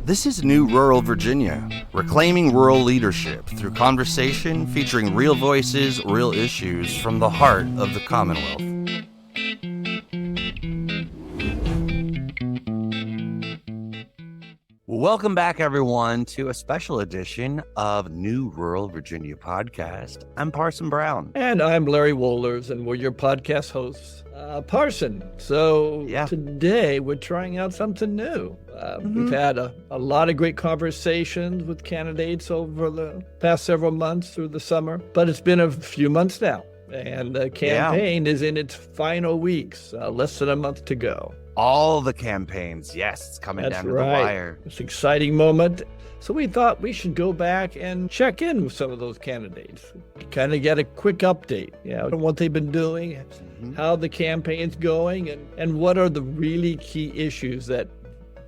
This is New Rural Virginia, reclaiming rural leadership through conversation featuring real voices, real issues from the heart of the Commonwealth. Welcome back, everyone, to a special edition of New Rural Virginia podcast. I'm Parson Brown. And I'm Larry Wohlers, and we're your podcast hosts. Parson, today we're trying out something new. We've had a lot of great conversations with candidates over the past several months through the summer, but it's been a few months now, and the campaign is in its final weeks, less than a month to go. All the campaigns, yes, it's coming down to the wire. It's an exciting moment. So we thought we should go back and check in with some of those candidates, kind of get a quick update, on what they've been doing, how the campaign's going, and what are the really key issues that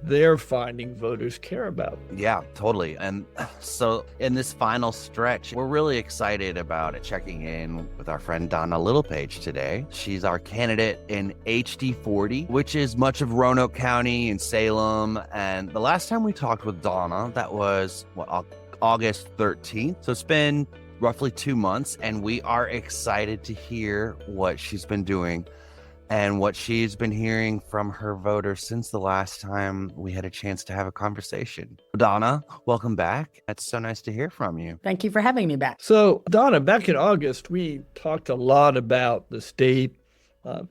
they're finding voters care about. Yeah, totally. And so in this final stretch, we're really excited about checking in with our friend Donna Littlepage today. She's our candidate in HD 40, which is much of Roanoke County and Salem. And the last time we talked with Donna, that was August 13th. So it's been roughly 2 months, and we are excited to hear what she's been doing and what she's been hearing from her voters since the last time we had a chance to have a conversation. Donna, welcome back. It's so nice to hear from you. Thank you for having me back. So, Donna, back in August, we talked a lot about the state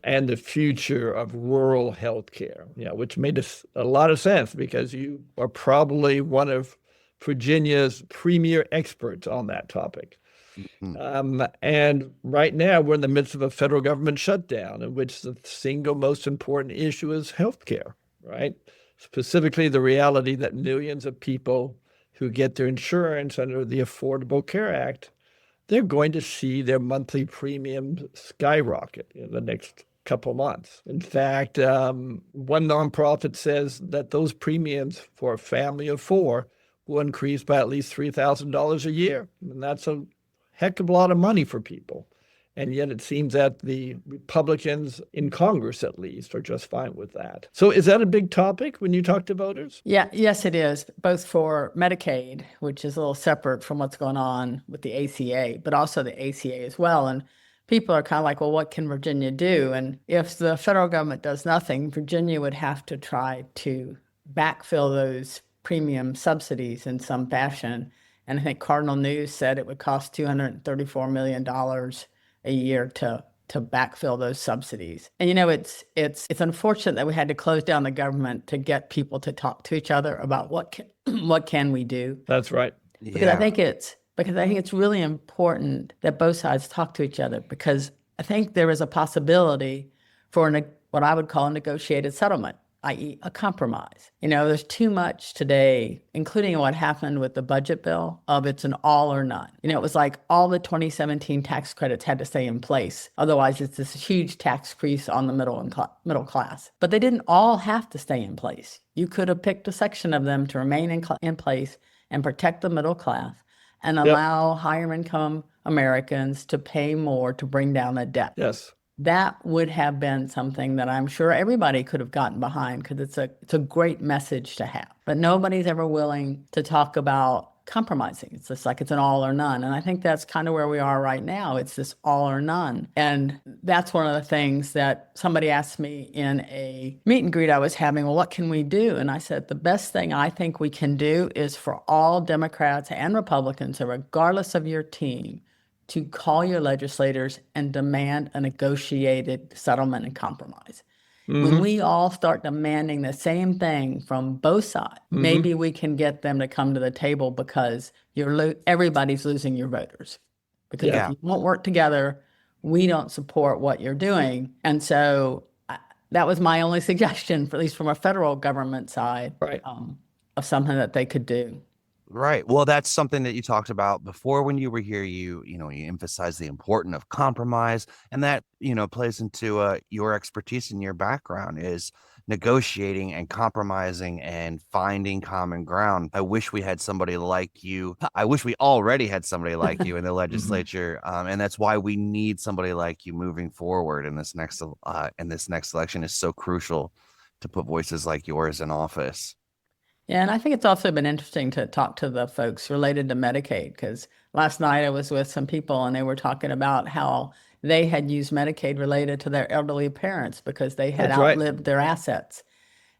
and the future of rural health care, which made a lot of sense because you are probably one of Virginia's premier experts on that topic. And right now, we're in the midst of a federal government shutdown in which the single most important issue is healthcare, right? Specifically, the reality that millions of people who get their insurance under the Affordable Care Act, they're going to see their monthly premiums skyrocket in the next couple months. In fact, one nonprofit says that those premiums for a family of four will increase by at least $3,000 a year. And that's a heck of a lot of money for people. And yet it seems that the Republicans in Congress, at least, are just fine with that. So is that a big topic when you talk to voters? Yes, it is, both for Medicaid, which is a little separate from what's going on with the ACA, but also the ACA as well. And people are kind of like, well, what can Virginia do? And if the federal government does nothing, Virginia would have to try to backfill those premium subsidies in some fashion. And I think Cardinal News said it would cost $234 million a year to backfill those subsidies. And it's unfortunate that we had to close down the government to get people to talk to each other about what can we do. That's right. Because I think it's really important that both sides talk to each other, because I think there is a possibility for what I would call a negotiated settlement, i.e. a compromise. There's too much today, including what happened with the budget bill, of it's an all or none. It was like all the 2017 tax credits had to stay in place. Otherwise, it's this huge tax increase on the middle class. But they didn't all have to stay in place. You could have picked a section of them to remain in place and protect the middle class and allow higher income Americans to pay more to bring down the debt. Yes. That would have been something that I'm sure everybody could have gotten behind, because it's a great message to have. But nobody's ever willing to talk about compromising. It's just like it's an all or none. And I think that's kind of where we are right now. It's this all or none. And that's one of the things that somebody asked me in a meet and greet I was having, well, what can we do? And I said, the best thing I think we can do is for all Democrats and Republicans, so regardless of your team, to call your legislators and demand a negotiated settlement and compromise. When we all start demanding the same thing from both sides, maybe we can get them to come to the table, because everybody's losing your voters. Because if you won't work together, we don't support what you're doing. And so that was my only suggestion, at least from a federal government side, of something that they could do. Right. Well, that's something that you talked about before when you were here. You emphasized the importance of compromise, and that, plays into your expertise and your background is negotiating and compromising and finding common ground. I wish we had somebody like you. I wish we already had somebody like you in the legislature. And that's why we need somebody like you moving forward in this next election is so crucial to put voices like yours in office. Yeah, and I think it's also been interesting to talk to the folks related to Medicaid, because last night I was with some people and they were talking about how they had used Medicaid related to their elderly parents because they had That's right. outlived their assets.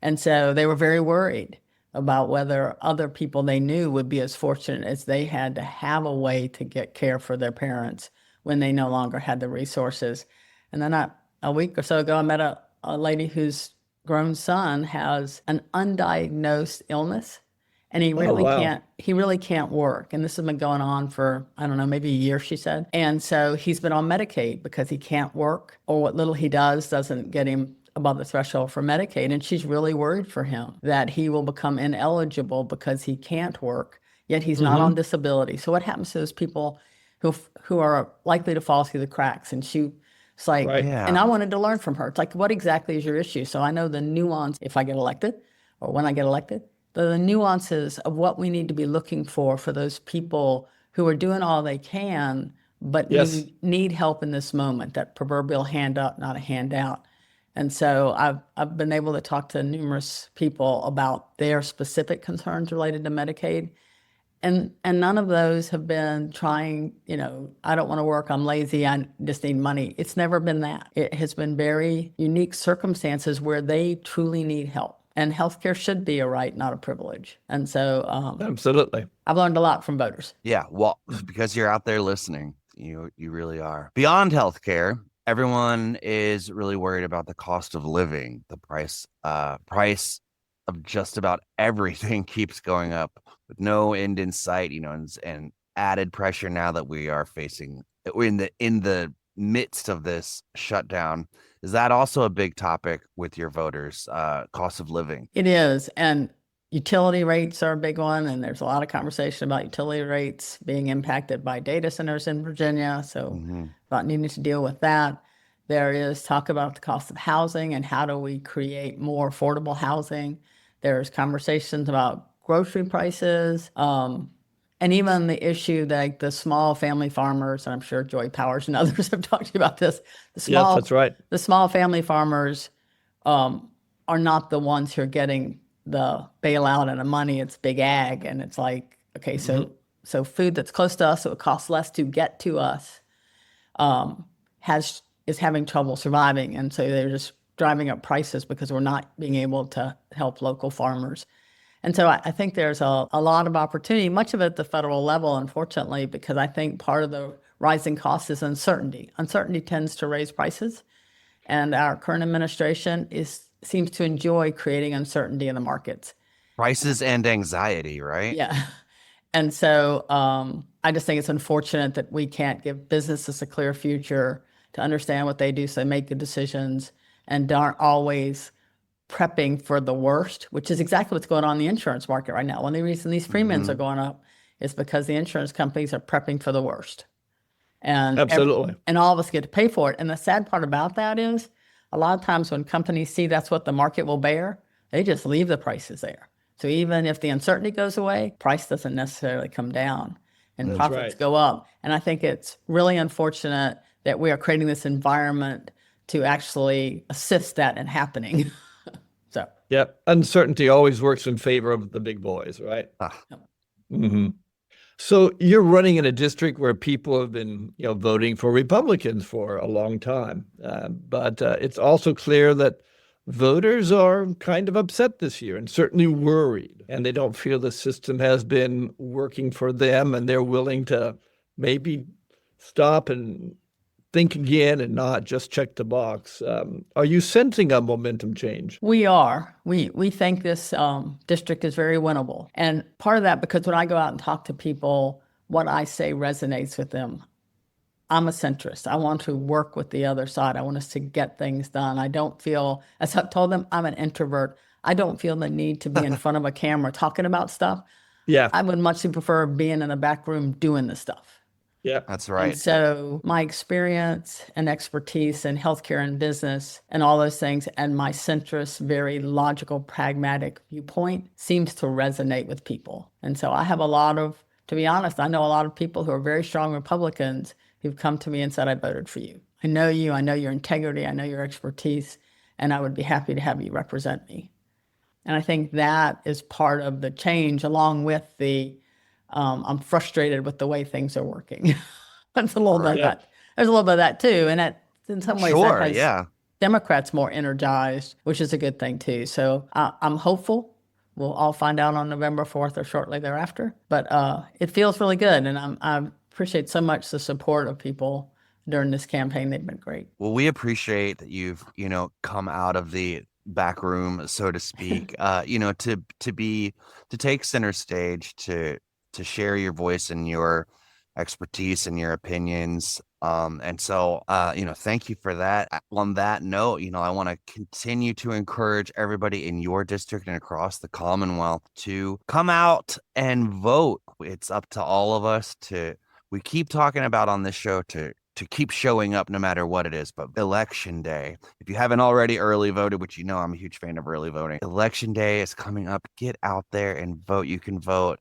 And so they were very worried about whether other people they knew would be as fortunate as they had to have a way to get care for their parents when they no longer had the resources. And then a week or so ago, I met a lady whose grown son has an undiagnosed illness, and he Oh, really wow. can't work. And this has been going on for, I don't know, maybe a year, she said. And so he's been on Medicaid because he can't work, or what little he does doesn't get him above the threshold for Medicaid. And she's really worried for him that he will become ineligible because he can't work, yet he's not on disability. So what happens to those people who are likely to fall through the cracks? And she's like, Right. and Yeah. I wanted to learn from her. It's like, what exactly is your issue? So I know the nuance if I get elected or when I get elected, the nuances of what we need to be looking for those people who are doing all they can, but Yes. need help in this moment, that proverbial hand up, not a handout. And so I've been able to talk to numerous people about their specific concerns related to Medicaid. And none of those have been trying, I don't want to work, I'm lazy, I just need money. It's never been that. It has been very unique circumstances where they truly need help. And healthcare should be a right, not a privilege. And so Absolutely. I've learned a lot from voters. Yeah. Well, because you're out there listening, you really are. Beyond healthcare, everyone is really worried about the cost of living. The price of just about everything keeps going up with no end in sight, and added pressure now that we are facing in the midst of this shutdown. Is that also a big topic with your voters, cost of living? It is. And utility rates are a big one. And there's a lot of conversation about utility rates being impacted by data centers in Virginia. So about needing to deal with that. There is talk about the cost of housing and how do we create more affordable housing. There's conversations about grocery prices, and even the issue that the small family farmers, and I'm sure Joy Powers and others have talked to you about this. Yes, that's right. The small family farmers are not the ones who are getting the bailout and the money. It's big ag, and it's like, okay, so food that's close to us, so it costs less to get to us, is having trouble surviving, and so they're just driving up prices because we're not being able to help local farmers. And so I think there's a lot of opportunity, much of it at the federal level, unfortunately, because I think part of the rising cost is uncertainty. Uncertainty tends to raise prices, and our current administration seems to enjoy creating uncertainty in the markets. Prices and anxiety, right? Yeah. And so I just think it's unfortunate that we can't give businesses a clear future to understand what they do so they make good decisions and aren't always prepping for the worst, which is exactly what's going on in the insurance market right now. One of the reasons these premiums are going up is because the insurance companies are prepping for the worst. And Absolutely. and all of us get to pay for it. And the sad part about that is a lot of times when companies see that's what the market will bear, they just leave the prices there. So even if the uncertainty goes away, price doesn't necessarily come down and profits go up. And I think it's really unfortunate that we are creating this environment to actually assist that in happening. So Yeah, uncertainty always works in favor of the big boys, right? So you're running in a district where people have been, voting for Republicans for a long time, but it's also clear that voters are kind of upset this year and certainly worried, and they don't feel the system has been working for them, and they're willing to maybe stop and think again and not just check the box. Are you sensing a momentum change? we are. We think this district is very winnable. And part of that, because when I go out and talk to people, what I say resonates with them. I'm a centrist. I want to work with the other side. I want us to get things done. I don't feel, as I've told them, I'm an introvert. I don't feel the need to be in front of a camera talking about stuff. Yeah, I would much prefer being in a back room doing the stuff. yeah, That's right. And so my experience and expertise in healthcare and business and all those things, and my centrist, very logical, pragmatic viewpoint seems to resonate with people. And so I have to be honest, I know a lot of people who are very strong Republicans who've come to me and said, I voted for you. I know you, I know your integrity, I know your expertise, and I would be happy to have you represent me. And I think that is part of the change, along with the I'm frustrated with the way things are working. That's a little bit of Right. that. There's a little bit of that too. And that, in some ways, that Sure, has yeah. Democrats more energized, which is a good thing too. So I'm hopeful. We'll all find out on November 4th or shortly thereafter. But it feels really good. And I appreciate so much the support of people during this campaign. They've been great. Well, we appreciate that you've, come out of the back room, so to speak, to take center stage, to share your voice and your expertise and your opinions. And so, thank you for that. On that note, I want to continue to encourage everybody in your district and across the Commonwealth to come out and vote. It's up to all of us we keep talking about on this show to keep showing up no matter what it is. But election day, if you haven't already early voted, which I'm a huge fan of early voting, election day is coming up. Get out there and vote. You can vote.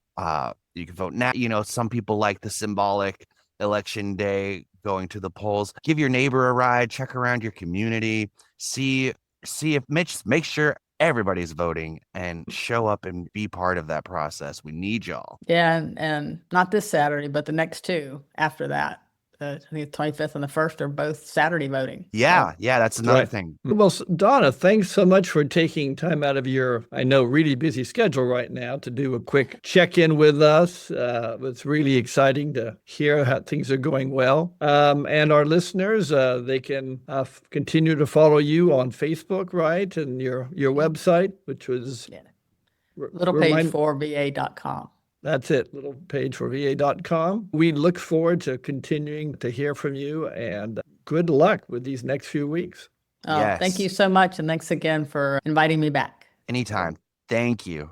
You can vote now. Some people like the symbolic election day, going to the polls. Give your neighbor a ride. Check around your community. See if make sure everybody's voting and show up and be part of that process. We need y'all. Yeah, and not this Saturday, but the next two after that. I think the 25th and the 1st are both Saturday voting. Yeah, So, that's another Right. thing. Well, Donna, thanks so much for taking time out of your, I know, really busy schedule right now to do a quick check-in with us. It's really exciting to hear how things are going well. And our listeners, they can continue to follow you on Facebook, right? And your website, which was... Yeah. r- Little remind- page for va.com. That's it, little page for va.com. We look forward to continuing to hear from you, and good luck with these next few weeks. Yes. Thank you so much. And thanks again for inviting me back. Anytime. Thank you.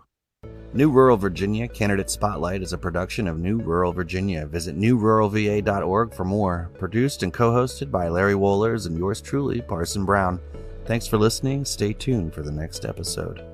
New Rural Virginia Candidate Spotlight is a production of New Rural Virginia. Visit newruralva.org for more. Produced and co-hosted by Larry Wohlers and yours truly, Parson Brown. Thanks for listening. Stay tuned for the next episode.